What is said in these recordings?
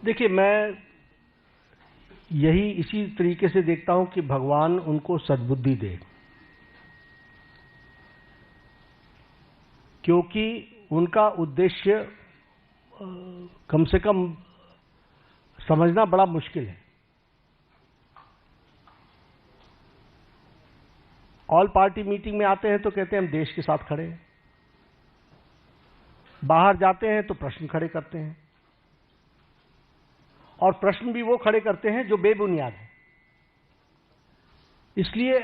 देखिए, मैं यही इसी तरीके से देखता हूं कि भगवान उनको सद्बुद्धि दे, क्योंकि उनका उद्देश्य कम से कम समझना बड़ा मुश्किल है। ऑल पार्टी मीटिंग में आते हैं तो कहते हैं हम देश के साथ खड़े हैं, बाहर जाते हैं तो प्रश्न खड़े करते हैं, और प्रश्न भी वो खड़े करते हैं जो बेबुनियाद है। इसलिए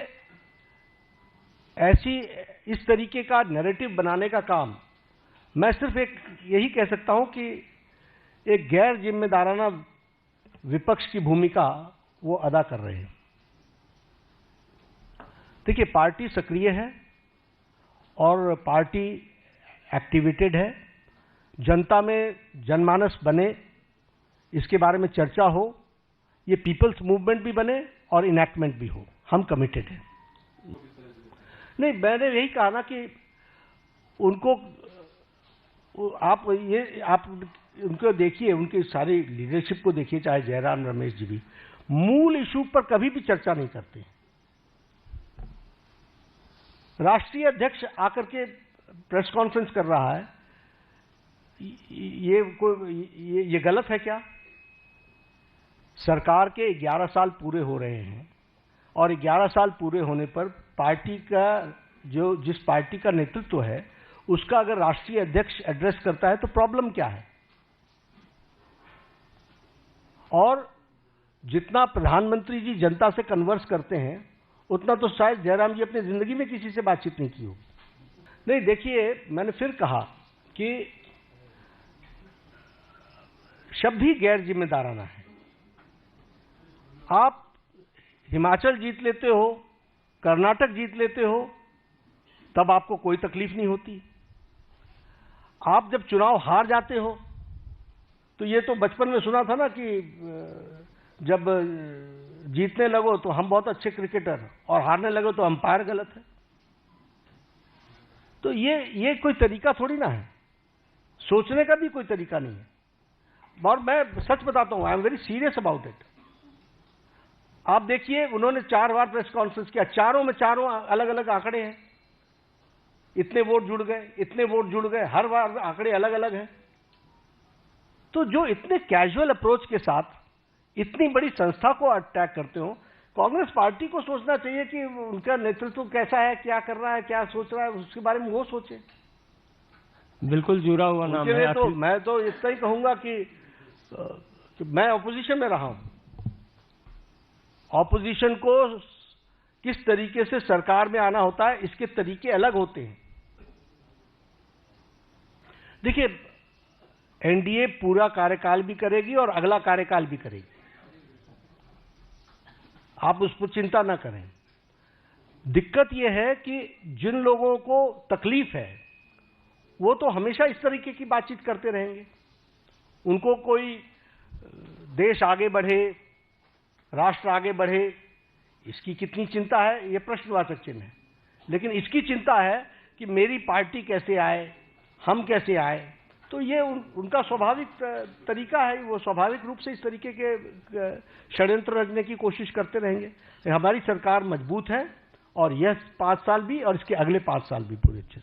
इस तरीके का नैरेटिव बनाने का काम मैं सिर्फ यही कह सकता हूं कि एक गैर जिम्मेदाराना विपक्ष की भूमिका वो अदा कर रहे हैं। देखिए, पार्टी सक्रिय है और पार्टी एक्टिवेटेड है। जनता में जनमानस बने, इसके बारे में चर्चा हो, ये पीपल्स मूवमेंट भी बने और इनैक्टमेंट भी हो। हम कमिटेड हैं। नहीं, मैंने यही कहा ना कि उनको आप उनको देखिए, उनकी सारी लीडरशिप को देखिए, चाहे जयराम रमेश जी भी मूल इशू पर कभी भी चर्चा नहीं करते। राष्ट्रीय अध्यक्ष आकर के प्रेस कॉन्फ्रेंस कर रहा है, ये गलत है क्या? सरकार के 11 साल पूरे हो रहे हैं और 11 साल पूरे होने पर पार्टी का जिस पार्टी का नेतृत्व है उसका अगर राष्ट्रीय अध्यक्ष एड्रेस करता है तो प्रॉब्लम क्या है? और जितना प्रधानमंत्री जी जनता से कन्वर्स करते हैं उतना तो शायद जयराम जी अपनी जिंदगी में किसी से बातचीत नहीं की होगी। नहीं, देखिए, मैंने फिर कहा कि शब्द ही गैर जिम्मेदाराना है। आप हिमाचल जीत लेते हो, कर्नाटक जीत लेते हो, तब आपको कोई तकलीफ नहीं होती। आप जब चुनाव हार जाते हो तो ये तो बचपन में सुना था ना कि जब जीतने लगो तो हम बहुत अच्छे क्रिकेटर और हारने लगो तो अंपायर गलत है। तो ये कोई तरीका थोड़ी ना है, सोचने का भी कोई तरीका नहीं है। और मैं सच बताता हूं, I am very serious about it. आप देखिए, उन्होंने 4 बार प्रेस कॉन्फ्रेंस किया, चारों में चारों अलग अलग आंकड़े हैं। इतने वोट जुड़ गए, इतने वोट जुड़ गए, हर बार आंकड़े अलग अलग हैं। तो जो इतने कैजुअल अप्रोच के साथ इतनी बड़ी संस्था को अटैक करते हो, कांग्रेस पार्टी को सोचना चाहिए कि उनका नेतृत्व कैसा है, क्या कर रहा है, क्या सोच रहा है, उसके बारे में वो सोचे। बिल्कुल जुड़ा हुआ नाम है। तो मैं तो इतना ही कहूंगा कि मैं ऑपोजिशन में रहा हूं। ऑपोजिशन को किस तरीके से सरकार में आना होता है, इसके तरीके अलग होते हैं। देखिए, एनडीए पूरा कार्यकाल भी करेगी और अगला कार्यकाल भी करेगी, आप उस पर चिंता ना करें। दिक्कत यह है कि जिन लोगों को तकलीफ है वो तो हमेशा इस तरीके की बातचीत करते रहेंगे। उनको कोई देश आगे बढ़े, राष्ट्र आगे बढ़े, इसकी कितनी चिंता है, ये प्रश्नवाचक चिन्ह है। लेकिन इसकी चिंता है कि मेरी पार्टी कैसे आए, हम कैसे आए। तो ये उनका स्वाभाविक तरीका है, वो स्वाभाविक रूप से इस तरीके के षड्यंत्र रचने की कोशिश करते रहेंगे। हमारी सरकार मजबूत है और यह 5 साल भी और इसके अगले 5 साल भी पूरे अच्छे